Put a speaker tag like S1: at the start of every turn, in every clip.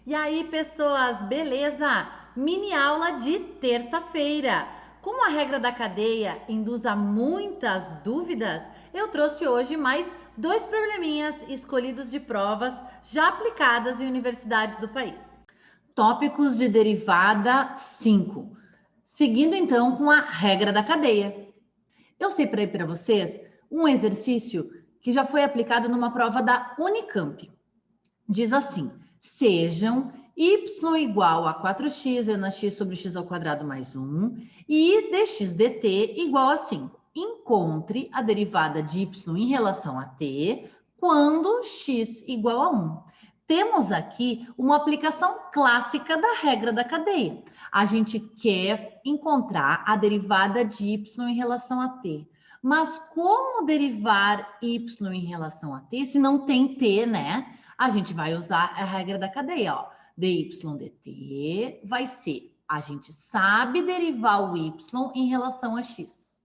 S1: E aí, pessoas, beleza? Mini aula de terça-feira. Como a regra da cadeia induz a muitas dúvidas, eu trouxe hoje mais 2 probleminhas escolhidos de provas já aplicadas em universidades do país. Tópicos de derivada 5. Seguindo então com a regra da cadeia. Eu separei para vocês um exercício que já foi aplicado numa prova da Unicamp. Diz assim: sejam y igual a 4x na x sobre x ao quadrado mais 1 e dx dt igual a 5. Encontre a derivada de y em relação a t quando x igual a 1. Temos aqui uma aplicação clássica da regra da cadeia. A gente quer encontrar a derivada de y em relação a t. Mas como derivar y em relação a t se não tem t, né? A gente vai usar a regra da cadeia, ó. dy dt vai ser, a gente sabe derivar o y em relação a x.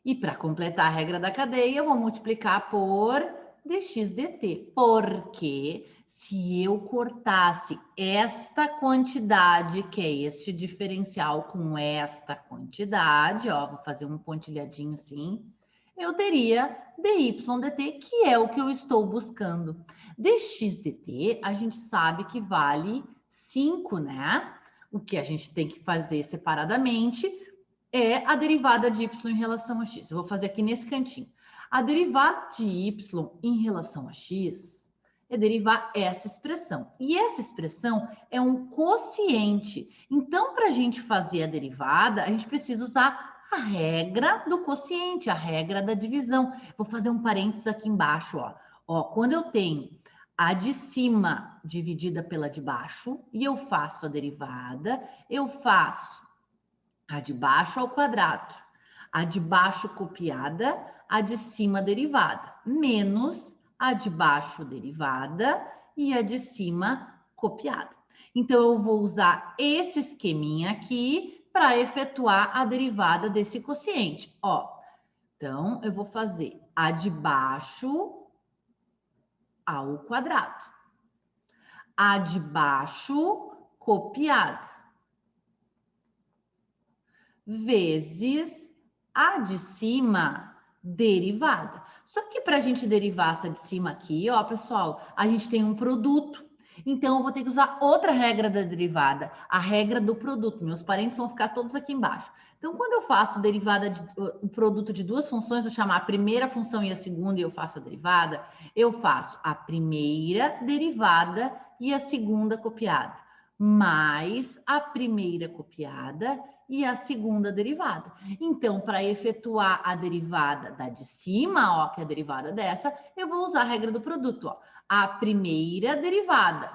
S1: E para completar a regra da cadeia, eu vou multiplicar por dx dt, porque se eu cortasse esta quantidade, que é este diferencial, com esta quantidade, ó, vou fazer um pontilhadinho assim, eu teria dy dt, que é o que eu estou buscando. Dx dt, a gente sabe que vale 5, né? O que a gente tem que fazer separadamente é a derivada de y em relação a x. Eu vou fazer aqui nesse cantinho. A derivada de y em relação a x é derivar essa expressão. E essa expressão é um quociente. Então, para a gente fazer a derivada, a gente precisa usar a regra do quociente, a regra da divisão. Vou fazer um parênteses aqui embaixo, ó. Ó, quando eu tenho a de cima dividida pela de baixo e eu faço a derivada, eu faço a de baixo ao quadrado, a de baixo copiada, a de cima derivada, menos a de baixo derivada e a de cima copiada. Então, eu vou usar esse esqueminha aqui para efetuar a derivada desse quociente. Ó, então, eu vou fazer a de baixo ao quadrado, a de baixo copiada, vezes a de cima derivada. Só que para a gente derivar essa de cima aqui, ó, pessoal, a gente tem um produto. Então, eu vou ter que usar outra regra da derivada, a regra do produto. Meus parênteses vão ficar todos aqui embaixo. Então, quando eu faço derivada de o produto de duas funções, eu chamar a primeira função e a segunda e eu faço a derivada, eu faço a primeira derivada e a segunda copiada, mais a primeira copiada e a segunda derivada. Então, para efetuar a derivada da de cima, ó, que é a derivada dessa, eu vou usar a regra do produto, ó. A primeira derivada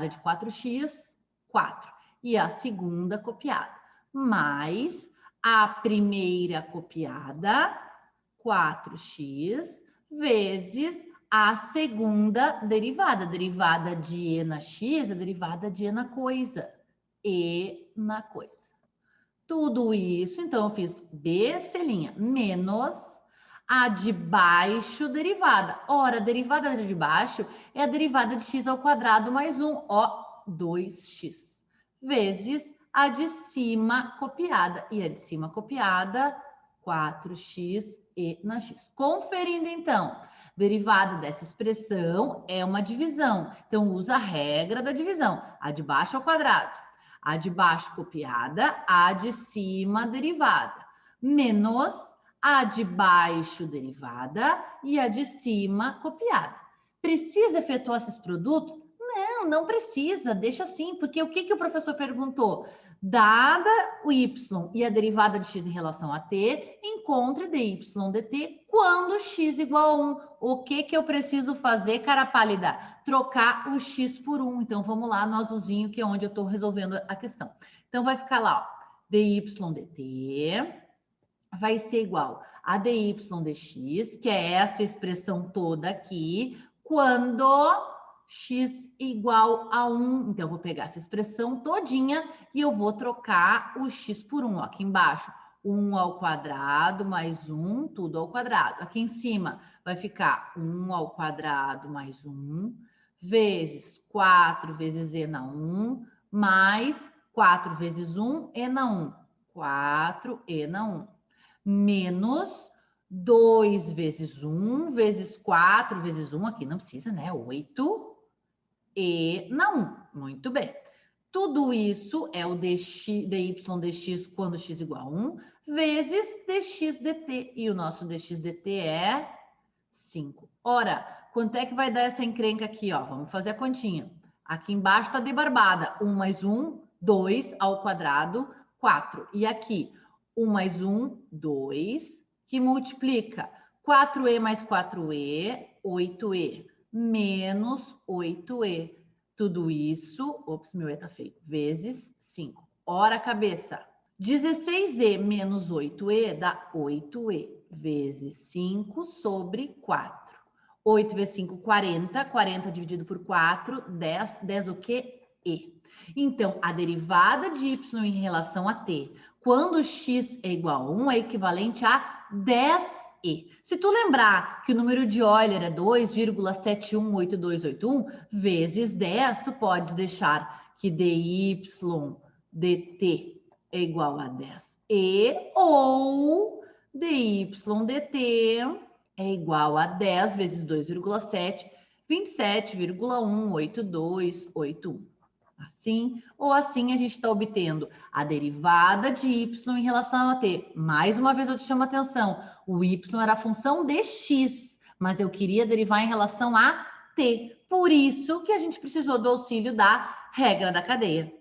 S1: de 4x, 4. E a segunda copiada, mais a primeira copiada, 4x, vezes a segunda derivada. Derivada de e na x é derivada de e na coisa. E na coisa. Tudo isso, então, eu fiz BC', menos a de baixo derivada. Ora, a derivada de baixo é a derivada de x ao quadrado mais 1, ó, 2x, vezes a de cima copiada. E a de cima copiada, 4x e na x. Conferindo, então, derivada dessa expressão é uma divisão. Então, usa a regra da divisão. A de baixo ao quadrado, a de baixo copiada, a de cima derivada, menos a de baixo derivada e a de cima copiada. Precisa efetuar esses produtos? Não, não precisa, deixa assim, porque o que o professor perguntou? Dada o y e a derivada de x em relação a t, encontre dy dt quando x igual a 1. O que eu preciso fazer, cara pálida? Trocar o x por 1. Então, vamos lá no azulzinho, que é onde eu estou resolvendo a questão. Então, vai ficar lá, ó, dy dt vai ser igual a dy dx, que é essa expressão toda aqui, quando x igual a 1. Então, eu vou pegar essa expressão todinha e eu vou trocar o x por 1. Ó, aqui embaixo, 1 ao quadrado mais 1, tudo ao quadrado. Aqui em cima vai ficar 1 ao quadrado mais 1, vezes 4 vezes e na 1, mais 4 vezes 1, e na 1. 4 e na 1. Menos 2 vezes 1, vezes 4 vezes 1, aqui não precisa, né? 8 e na 1. Muito bem. Tudo isso é o dy dx quando x igual a 1, vezes dx dt. E o nosso dx dt é 5. Ora, quanto é que vai dar essa encrenca aqui? Ó? Vamos fazer a continha. Aqui embaixo está debarbada. 1 mais 1, 2 ao quadrado, 4. E aqui, 1 mais 1, 2, que multiplica 4e mais 4e, 8e, menos 8e. Tudo isso, ops, meu E tá feio, vezes 5. Ora, cabeça, 16e menos 8e dá 8e, vezes 5 sobre 4. 8 vezes 5, 40. 40 dividido por 4, 10. 10 o quê? E. Então, a derivada de y em relação a t, quando x é igual a 1, é equivalente a 10e. Se tu lembrar que o número de Euler é 2,718281 vezes 10, tu podes deixar que dy dt é igual a 10e ou dy dt é igual a 10 vezes 2,7, 27,18281. Assim, ou assim a gente está obtendo a derivada de y em relação a t. Mais uma vez eu te chamo a atenção, o y era a função de x, mas eu queria derivar em relação a t. Por isso que a gente precisou do auxílio da regra da cadeia.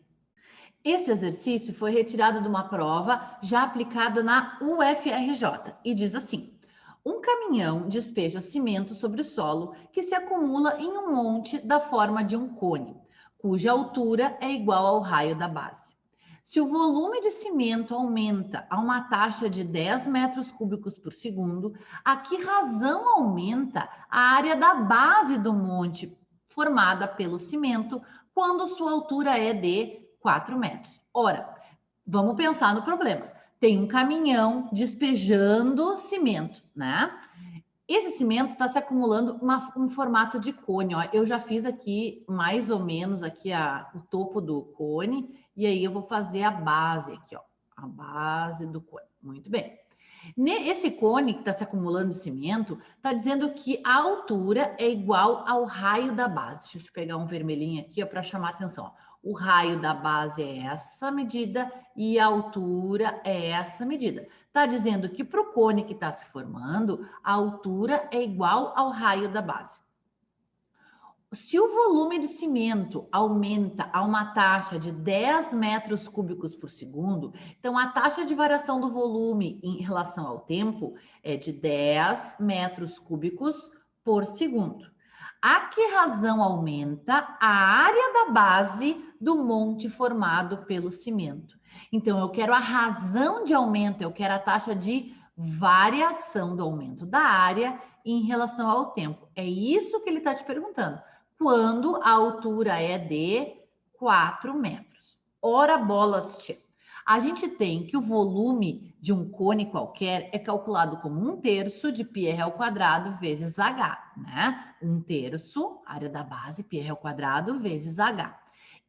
S1: Este exercício foi retirado de uma prova já aplicada na UFRJ e diz assim: um caminhão despeja cimento sobre o solo que se acumula em um monte da forma de um cone, cuja altura é igual ao raio da base. Se o volume de cimento aumenta a uma taxa de 10 metros cúbicos por segundo, a que razão aumenta a área da base do monte formada pelo cimento quando sua altura é de 4 metros? Ora, vamos pensar no problema. Tem um caminhão despejando cimento, né? Esse cimento está se acumulando um formato de cone. Ó. Eu já fiz aqui mais ou menos aqui o topo do cone e aí eu vou fazer a base aqui, ó, a base do cone. Muito bem. Esse cone que está se acumulando de cimento está dizendo que a altura é igual ao raio da base. Deixa eu te pegar um vermelhinho aqui para chamar a atenção. Ó. O raio da base é essa medida e a altura é essa medida. Está dizendo que para o cone que está se formando, a altura é igual ao raio da base. Se o volume de cimento aumenta a uma taxa de 10 metros cúbicos por segundo, então a taxa de variação do volume em relação ao tempo é de 10 metros cúbicos por segundo. A que razão aumenta a área da base do monte formado pelo cimento? Então, eu quero a razão de aumento, eu quero a taxa de variação do aumento da área em relação ao tempo. É isso que ele está te perguntando. Quando a altura é de 4 metros. Ora bolas, tia. A gente tem que o volume de um cone qualquer é calculado como 1/3 de πr ao quadrado vezes h, né? 1/3, área da base, πr ao quadrado vezes h.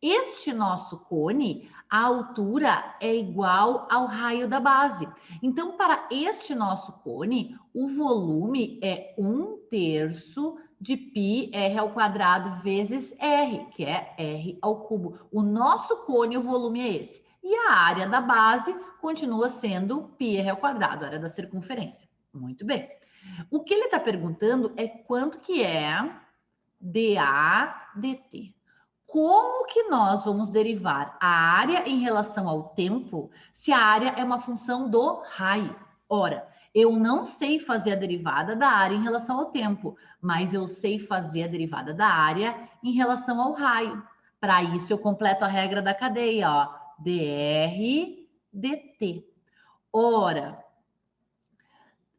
S1: Este nosso cone, a altura é igual ao raio da base. Então, para este nosso cone, o volume é 1/3 de πr ao quadrado vezes r, que é r ao cubo. O nosso cone, o volume é esse. E a área da base continua sendo πr ao quadrado, a área da circunferência. Muito bem. O que ele está perguntando é quanto que é dA dt. Como que nós vamos derivar a área em relação ao tempo se a área é uma função do raio? Ora, eu não sei fazer a derivada da área em relação ao tempo, mas eu sei fazer a derivada da área em relação ao raio. Para isso, eu completo a regra da cadeia, ó. dr dt. Ora,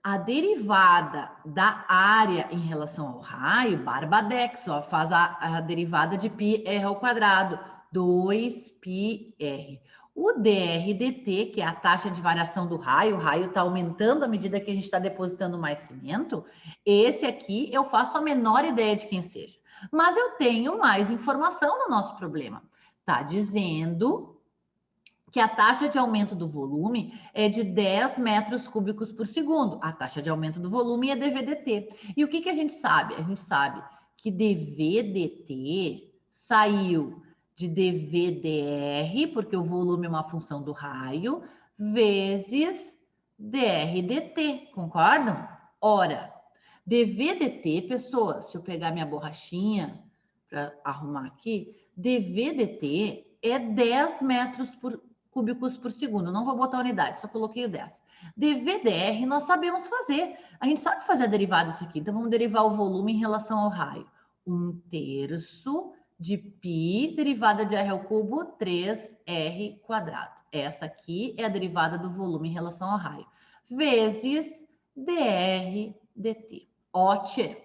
S1: a derivada da área em relação ao raio, Barbadex, ó, faz a derivada de πr ao quadrado, 2πr. O DRDT, que é a taxa de variação do raio, o raio está aumentando à medida que a gente está depositando mais cimento, esse aqui eu faço a menor ideia de quem seja. Mas eu tenho mais informação no nosso problema. Está dizendo que a taxa de aumento do volume é de 10 metros cúbicos por segundo. A taxa de aumento do volume é dVdt. E o que a gente sabe? A gente sabe que dVdt saiu de dVdr, porque o volume é uma função do raio, vezes drdt, concordam? Ora, dVdt, pessoas, se eu pegar minha borrachinha para arrumar aqui, dVdt é 10 metros cúbicos por segundo. Não vou botar unidade, só coloquei o 10. dVdr nós sabemos fazer. A gente sabe fazer a derivada disso aqui. Então, vamos derivar o volume em relação ao raio. 1/3 de π, derivada de r ao cubo, 3r quadrado. Essa aqui é a derivada do volume em relação ao raio. Vezes dr dt. Ótimo.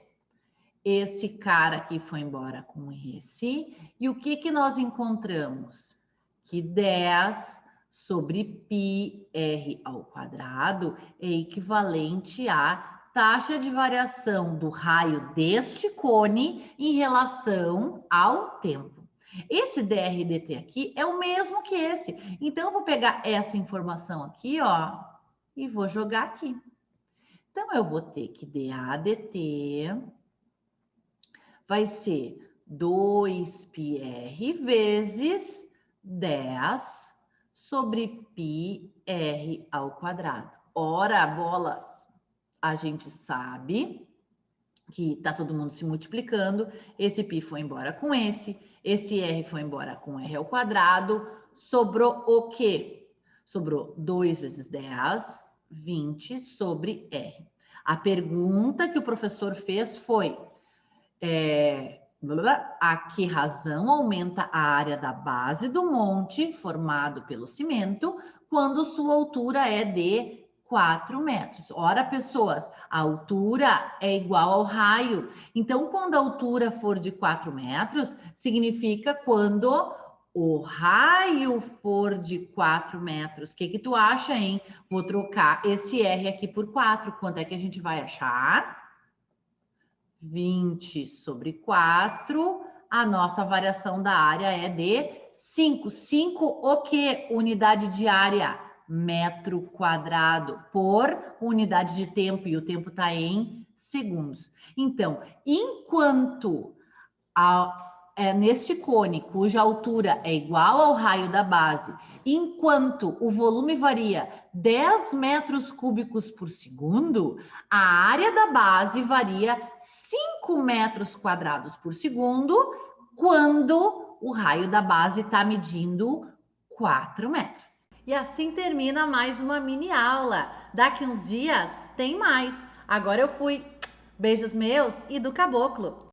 S1: Esse cara aqui foi embora com esse. E o que nós encontramos? Que 10 sobre πr ao quadrado é equivalente à taxa de variação do raio deste cone em relação ao tempo. Esse drdt aqui é o mesmo que esse. Então, eu vou pegar essa informação aqui, ó, e vou jogar aqui. Então, eu vou ter que dAdt vai ser 2πr vezes 10 sobre πr ao quadrado. Ora, bolas! A gente sabe que tá todo mundo se multiplicando, esse π foi embora com esse r foi embora com r ao quadrado, sobrou o quê? Sobrou 2 vezes 10, 20 sobre r. A pergunta que o professor fez foi, a que razão aumenta a área da base do monte formado pelo cimento quando sua altura é de 4 metros. Ora, pessoas, a altura é igual ao raio. Então, quando a altura for de 4 metros, significa quando o raio for de 4 metros. O que tu acha, hein? Vou trocar esse R aqui por 4. Quanto é que a gente vai achar? 20 sobre 4. A nossa variação da área é de 5. 5 o quê? Unidade de área. Metro quadrado por unidade de tempo, e o tempo está em segundos. Então, enquanto neste cone, cuja altura é igual ao raio da base, enquanto o volume varia 10 metros cúbicos por segundo, a área da base varia 5 metros quadrados por segundo, quando o raio da base está medindo 4 metros.
S2: E assim termina mais uma mini aula. Daqui uns dias tem mais. Agora eu fui. Beijos meus e do caboclo.